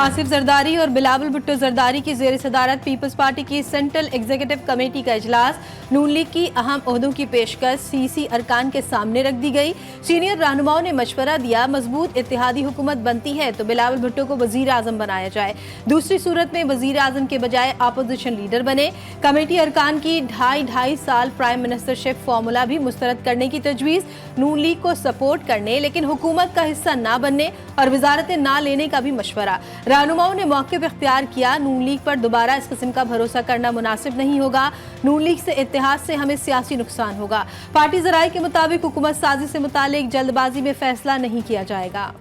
आसिफ जरदारी और बिलावल भुट्टो जरदारी की जेर सदारत पीपल्स पार्टी की सेंट्रल एग्जीक्यूटिव कमेटी का इजलास। नून लीग की अहम ओहदों की पेशकश सीसी अरकान के सामने रख दी गई। सीनियर रहनुमाओं ने मशवरा दिया, मजबूत इत्तेहादी हुकूमत बनती है तो बिलावल भुट्टो को वजीर आजम बनाया जाए, दूसरी सूरत में वजीर आजम के बजाय अपोजिशन लीडर बने। कमेटी अरकान की 2.5 साल प्राइम मिनिस्टरशिप फार्मूला भी मुस्तरद करने की तजवीज़। नून लीग को सपोर्ट करने लेकिन हुकूमत का हिस्सा ना बनने और वजारतें ना लेने का भी मशवरा। रहनुमाओं ने मौक़िफ़ इख्तियार किया, नून लीग पर दोबारा इस किस्म का भरोसा करना मुनासिब नहीं होगा। नून लीग से इत्तेहाद से हमें सियासी नुकसान होगा। पार्टी ज़राए के मुताबिक हुकूमत साजी से मुतालिक जल्दबाजी में फैसला नहीं किया जाएगा।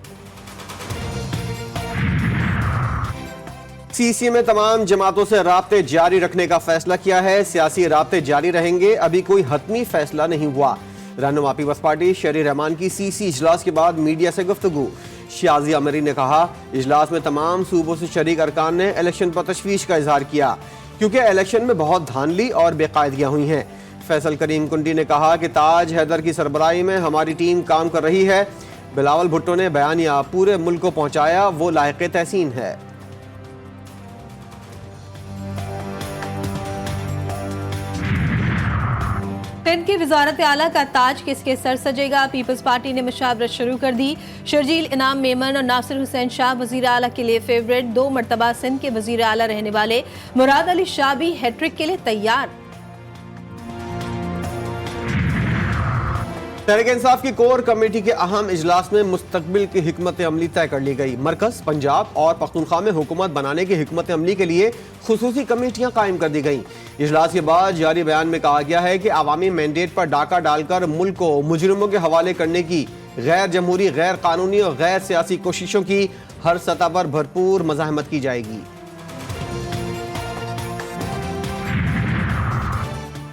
सीसी में तमाम जमातों से राब्ते जारी रखने का फैसला किया है। सियासी राब्ते जारी रहेंगे, अभी कोई हतमी फैसला नहीं हुआ। रहनुमा पीपल्स पार्टी शहरी रहमान की सीसी इजलास के बाद मीडिया से गुफ्तगू। शियाजी अमरी ने कहा, इजलास में तमाम सूबों से शरीक अरकान ने इलेक्शन पर तशवीश का इजहार किया क्योंकि इलेक्शन में बहुत धांधली और बेकायदगियां हुई हैं। फैसल करीम कुंडी ने कहा कि ताज हैदर की सरबराही में हमारी टीम काम कर रही है। बिलावल भुट्टो ने बयानिया पूरे मुल्क को पहुंचाया, वो लायक तहसीन है। सिंध की वजारत आला का ताज किसके सर सजेगा? पीपल्स पार्टी ने मुशावरत शुरू कर दी। शर्जील इनाम मेमन और नासिर हुसैन शाह वजीर आला के लिए फेवरेट। 2 मरतबा सिंध के वजीर आला रहने वाले मुराद अली शाह भी हैट्रिक के लिए तैयार। तहरीक इंसाफ की कोर कमेटी के अहम इजलास में मुस्तकबिल की हिकमत अमली तय कर ली गई। मरकज, पंजाब और पख्तूनख्वा में हुकूमत बनाने की हिकमत अमली के लिए खुसूसी कमेटियां कायम कर दी गई। इजलास के बाद जारी बयान में कहा गया है कि अवामी मैंडेट पर डाका डालकर मुल्क को मुजरिमों के हवाले करने की गैर जमहूरी, गैर कानूनी और गैर सियासी कोशिशों की हर सतह पर भरपूर मज़ाहमत की जाएगी।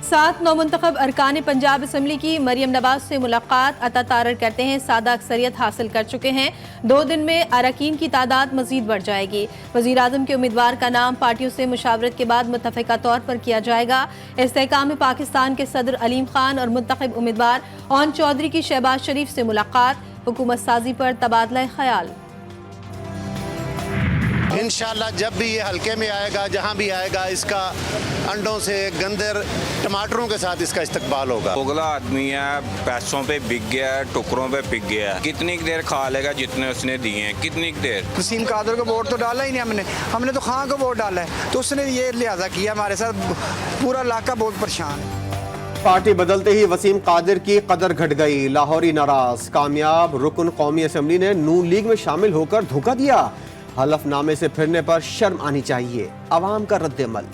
7 नौमुंतखब अरकान पंजाब असम्बली की मरियम नवाज से मुलाकात। अता तारर कहते हैं सादा अक्सरियत हासिल कर चुके हैं, 2 दिन में अरकान की तादाद मजीद बढ़ जाएगी। वजीर आजम के उम्मीदवार का नाम पार्टियों से मुशावरत के बाद मुत्तफ़िका तौर पर किया जाएगा। इस्तेहकाम में पाकिस्तान के सदर अलीम खान और मुंतखब उम्मीदवार ओन चौधरी की शहबाज शरीफ से मुलाकात। हुकूमत साजी पर तबादला ख्याल। इंशाल्लाह जब भी ये हल्के में आएगा, जहाँ भी आएगा, इसका अंडों से, गंदर टमाटरों के साथ इसका इस्तकबाल होगा। दोगला आदमी है, पैसों पे बिक गया है, टुकड़ों पे बिक गया है। कितनी देर खा लेगा जितने उसने दिए हैं, कितनी देर। वसीम कादर को वोट तो डाला ही नहीं हमने तो खां को वोट डाला है, तो उसने ये लिहाजा किया। हमारे साथ पूरा इलाका बहुत परेशान है। पार्टी बदलते ही वसीम कादिर की कदर घट गई। लाहौरी नाराज। कामयाब रुकन कौमी असम्बली ने नून लीग में शामिल होकर धोखा दिया। हलफनामे से फिरने पर शर्म आनी चाहिए। अवाम का रद्द-ए-अमल।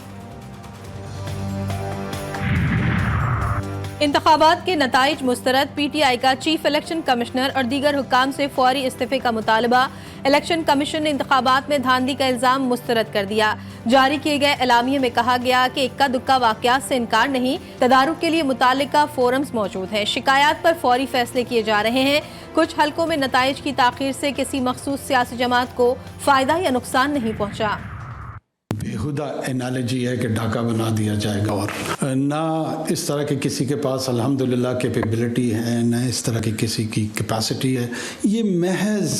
इंतखाबात के नताइज मुस्तरद। PTI का चीफ इलेक्शन कमिश्नर और दीगर हुक्काम से फौरी इस्तीफे का मुतालबा। इलेक्शन कमीशन ने इंतखाबात में धांधली का इल्जाम मुस्तरद कर दिया। जारी किए गए एलामिये में कहा गया कि इक्का दुक्का वाकयात से इनकार नहीं, तदारुक के लिए मुतालिका फोरम्स मौजूद हैं, शिकायत पर फौरी फैसले किए जा रहे हैं। कुछ हलकों में नताइज की ताखीर से किसी मखसूस सियासी जमात को फायदा या नुकसान नहीं पहुंचा। बेहुदा एनालॉजी है कि डाका बना दिया जाएगा, और ना इस तरह के किसी के पास अल्हम्दुलिल्लाह कैपेबिलिटी है, ना इस तरह की किसी की कैपेसिटी है। ये महज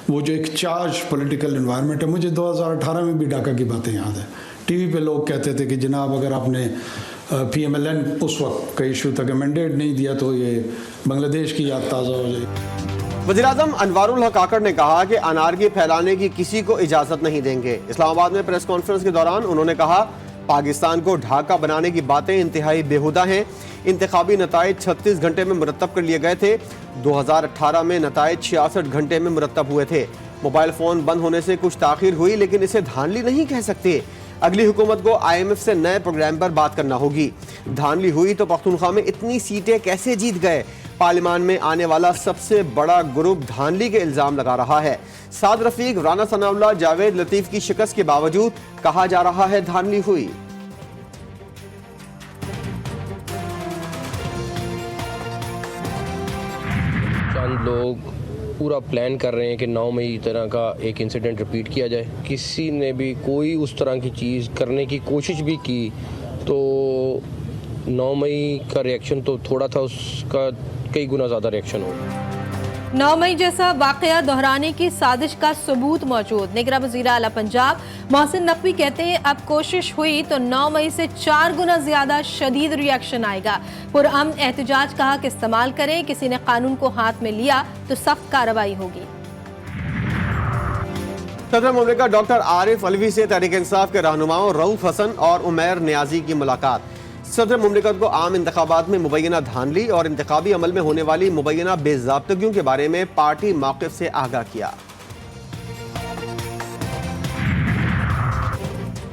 वो जो एक चार्ज पॉलिटिकल एनवायरनमेंट है। मुझे 2018 में भी डाका की बातें याद है। टीवी पे लोग कहते थे कि जनाब अगर आपने PMLN उस वक्त का इशू तक मैंडेट नहीं दिया तो ये बांग्लादेश की याद ताज़ा हो जाएगी। वज़ीर-ए-आज़म अनवारुल हक काकड़ ने कहा कि अनारकी फैलाने की किसी को इजाजत नहीं देंगे। इस्लामाबाद में प्रेस कॉन्फ्रेंस के दौरान उन्होंने कहा, पाकिस्तान को ढाका बनाने की बातें इंतहाई बेहुदा हैं। इंतखाबी नताइज 36 घंटे में मुरतब कर लिए गए थे। 2018 में नताइज 66 घंटे में मुरतब हुए थे। मोबाइल फ़ोन बंद होने से कुछ ताख़ीर हुई, लेकिन इसे धांधली नहीं कह सकते। अगली हुकूमत को IMF से नए प्रोग्राम पर बात करना होगी। धांधली हुई तो पख्तूनख्वा में इतनी सीटें कैसे जीत गए? पार्लियामान में आने वाला सबसे बड़ा ग्रुप धांधली के इल्जाम लगा रहा है। साद रफीक, राना सनाउल्लाह, जावेद लतीफ की शिकस्त के बावजूद कहा जा रहा है धांधली हुई। चंद लोग पूरा प्लान कर रहे हैं कि 9 मई तरह का एक इंसिडेंट रिपीट किया जाए। किसी ने भी कोई उस तरह की चीज़ करने की कोशिश भी की तो 9 मई का रिएक्शन तो थोड़ा था, उसका कई गुना ज़्यादा रिएक्शन हो। 9 मई जैसा वाकया दोहराने की साजिश का सबूत मौजूद। निगरां वज़ीर आला पंजाब मोहसिन नकवी कहते हैं अब कोशिश हुई तो 9 मई से 4 गुना ज्यादा शदीद रिएक्शन आएगा। पुरअमन एहतजाज का हक इस्तेमाल करें, किसी ने कानून को हाथ में लिया तो सख्त कार्रवाई होगी। सदर मुमलिकत डॉक्टर आरिफ अलवी से तहरीक इंसाफ के रहनुमाओं रऊफ हसन और उमैर नियाजी की मुलाकात। सदर मुमलिकत को आम इंतखाबात में मुबैना धांधली और इंतखाबी अमल में होने वाली मुबैना बेज़ाब्तगियों के बारे में पार्टी मौक़िफ़ से आगाह किया।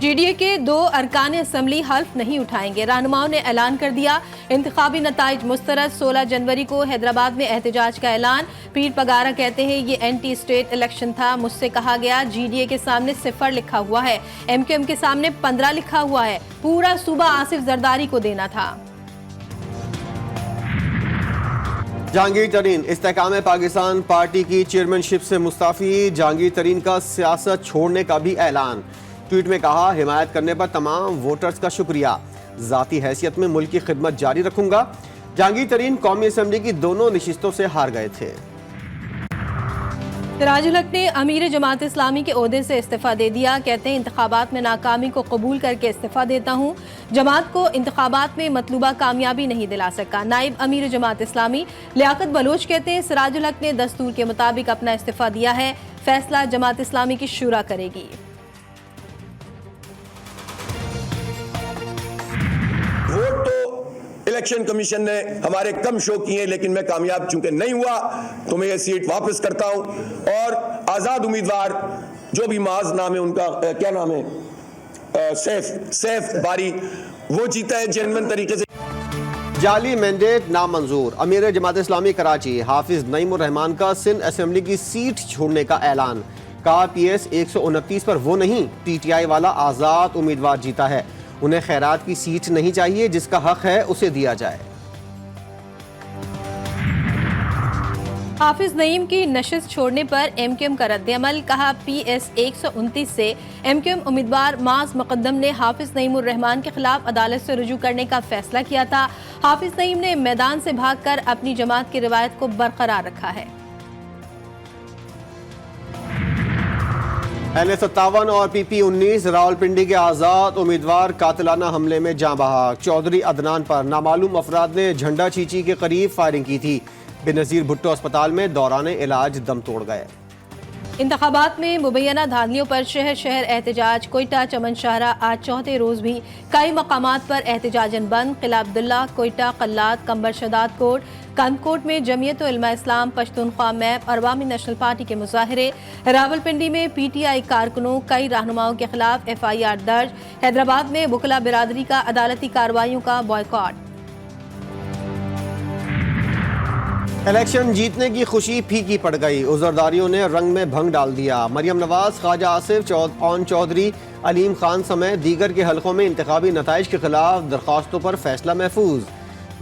GDA के 2 अरकान असम्बली हल्फ नहीं उठाएंगे। रहनुमाओं ने ऐलान कर दिया, इंतखाबी नताइज मुस्तरद। 16 जनवरी को हैदराबाद में एहतजाज का ऐलान। पीर पगारा कहते हैं ये एंटी स्टेट इलेक्शन था। मुझसे कहा गया GDA के सामने 0 लिखा हुआ है, MQM के सामने 15 लिखा हुआ है। पूरा सूबा आसिफ जरदारी को देना था। जहांगीर तरीन इस्तेहकाम पाकिस्तान पार्टी की चेयरमैनशिप से मुस्ताफी। जहांगीर तरीन का सियासत छोड़ने का भी ऐलान। ट्वीट में कहा, हिमायत करने पर तमाम वोटर्स का शुक्रिया, जाती हैसियत में मुल्क की खिदमत जारी रखूंगा। जहांगीर तरीन कौमी असम्बली की दोनों नशिस्तों से हार गए थे। सिराजुल हक ने अमीर जमात इस्लामी के ओहदे से इस्तीफा दे दिया। कहते हैं इंतखाबात में नाकामी को कबूल करके इस्तीफा देता हूँ। जमात को इंतखाबात में मतलूबा कामयाबी नहीं दिला सका। नाइब अमीर जमात इस्लामी लियाकत बलोच कहते हैं सिराजुल हक ने दस्तूर के मुताबिक अपना इस्तीफा दिया है, फैसला जमात इस्लामी की शुरा करेगी। वोट तो इलेक्शन कमीशन ने हमारे कम शो किए, लेकिन मैं कामयाब चूंकि नहीं हुआ तो मैं ये सीट वापस करता हूं और आजाद उम्मीदवार जो भी माज नाम है उनका, क्या नाम है, सैफ बारी, वो जीता है जेन्युइन तरीके से। जाली मैंडेट नामंजूर। अमीर जमात इस्लामी कराची हाफिज नईमुर रहमान का सिंध असेंबली की सीट छोड़ने का ऐलान। कहा PS 129 पर वो नहीं, PTI वाला आजाद उम्मीदवार जीता है, उन्हें खैरात की सीट नहीं चाहिए, जिसका हक है उसे दिया जाए। हाफिज नईम की नशिस्त छोड़ने पर MQM का रद्द-ए-अमल। कहा PS 129 से MQM उम्मीदवार माज मुकद्दम ने हाफिज नईमुर रहमान के खिलाफ अदालत से रुजू करने का फैसला किया था। हाफिज नईम ने मैदान से भागकर अपनी जमात की रिवायत को बरकरार रखा है। NS57 और PP19 रावलपिंडी के आजाद उम्मीदवार कातिलाना हमले में जाँ बहक। चौधरी अदनान पर नामालूम अफराद ने झंडा चीची के करीब फायरिंग की थी। बेनजीर भुट्टो अस्पताल में दौरान इलाज दम तोड़ गए। इंतखाबात में मुबैना धांधलियों पर शहर शहर एहतजाज। कोयटा चमन शाहरा आज चौथे रोज भी कई मकामात पर एहतजाजन बंद। किला अब्दुल्ला, कोयटा, कल्लात, कंबर शदाद कोट, कंदकोट में जमीयत उलमा इस्लाम, पश्तूनख्वा मैप, अवामी नेशनल पार्टी के मुजाहरे। रावलपिंडी में PTI कारकुनों, कई रहनुमाओं के खिलाफ FIR दर्ज। हैदराबाद में बुकला बिरादरी का अदालती कार्रवाइयों का बॉयकॉट। इलेक्शन जीतने की खुशी फीकी पड़ गई, उजरदारियों ने रंग में भंग डाल दिया। मरियम नवाज, ख्वाजा आसिफ, ऑन चौधरी, अलीम खान समेत दीगर के हलकों में इंतखाबी नताइज के खिलाफ दरख्वास्तों पर फैसला महफूज।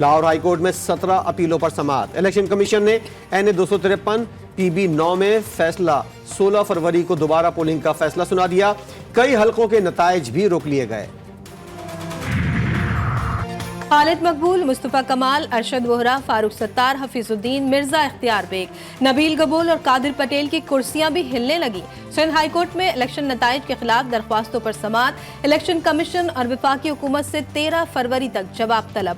लाहौर हाईकोर्ट में 17 अपीलों पर समाअत। इलेक्शन कमीशन ने NA 253 PB 9 में फैसला। 16 फरवरी को दोबारा पोलिंग का फैसला सुना दिया। कई हलकों के नताइज भी रोक लिए गए। खालिद मकबूल, मुस्तफ़ा कमाल, अरशद वोहरा, फारूक सत्तार, हफीजुद्दीन, मिर्जा इख्तियार बेग, नबील गबूल और कादिर पटेल की कुर्सियां भी हिलने लगी। सिंध हाईकोर्ट में इलेक्शन नताइज के खिलाफ दरख्वास्तों पर समाअत। इलेक्शन कमीशन और वफाकी हुकूमत से 13 फरवरी तक जवाब तलब।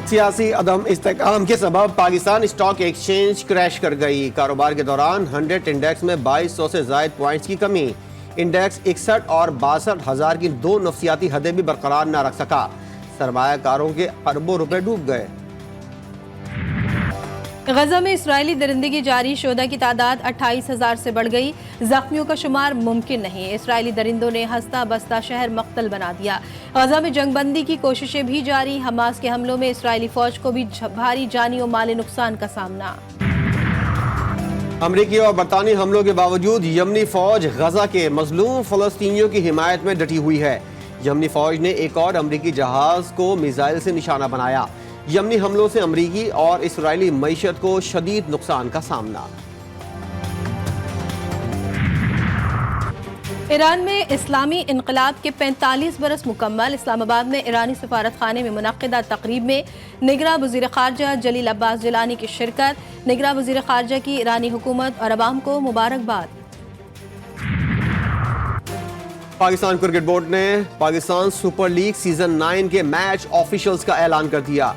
सियासी अदम इस्तेहकाम के सबब पाकिस्तान स्टॉक एक्सचेंज क्रैश कर गई। कारोबार के दौरान 100 इंडेक्स में 2200 से जायद पॉइंट्स की कमी। इंडेक्स 61 और 62,000 की 2 नफसियाती हदें भी बरकरार न रख सका। सरमायाकारों के अरबों रुपए डूब गए। गजा में इसराइली दरिंदगी जारी, शोधा की तादाद 28,000 से बढ़ गई। जख्मियों का शुमार मुमकिन नहीं। इसराइली दरिंदों ने हंसता बसता शहर मक्तल बना दिया। गजा में जंगबंदी की कोशिशें भी जारी। हमास के हमलों में इसराइली फौज को भी भारी जानी और माली नुकसान का सामना। अमरीकी और बरतानी हमलों के बावजूद यमनी फौज गजा के मजलूम फलस्तीनियों की हिमायत में डटी हुई है। यमनी फौज ने एक और अमरीकी जहाज को मिसाइल से निशाना बनाया। यमनी हमलों से अमरीकी और इसराइली मईशत को शदीद नुकसान का सामना। ईरान में इस्लामी इनकलाब के 45 बरस मुकम्मल। इस्लामाबाद में ईरानी सफारत खाने में मुनक्किदा तकरीब में निगरां वज़ीर ख़ारजा जलील अब्बास जिलानी की शिरकत। निगरां वज़ीर ख़ारजा की ईरानी हुकूमत और अवाम को मुबारकबाद। पाकिस्तान क्रिकेट बोर्ड ने पाकिस्तान सुपर लीग सीजन 9 के मैच ऑफिशियल्स का ऐलान कर दिया।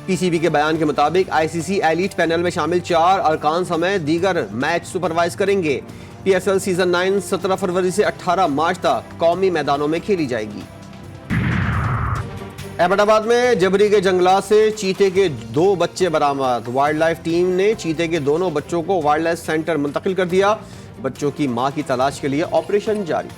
पीसीबी के बयान के मुताबिक आईसीसी एलीट पैनल में शामिल 4 अरकान समेत दीगर मैच सुपरवाइज करेंगे। पीएसएल सीजन 9 17 फरवरी से 18 मार्च तक कौमी मैदानों में खेली जाएगी। अहमदाबाद में जबरी के जंगलात से चीते के 2 बच्चे बरामद। वाइल्ड लाइफ टीम ने चीते के दोनों बच्चों को वाइल्ड लाइफ सेंटर मुंतकिल कर दिया। बच्चों की मां की तलाश के लिए ऑपरेशन जारी।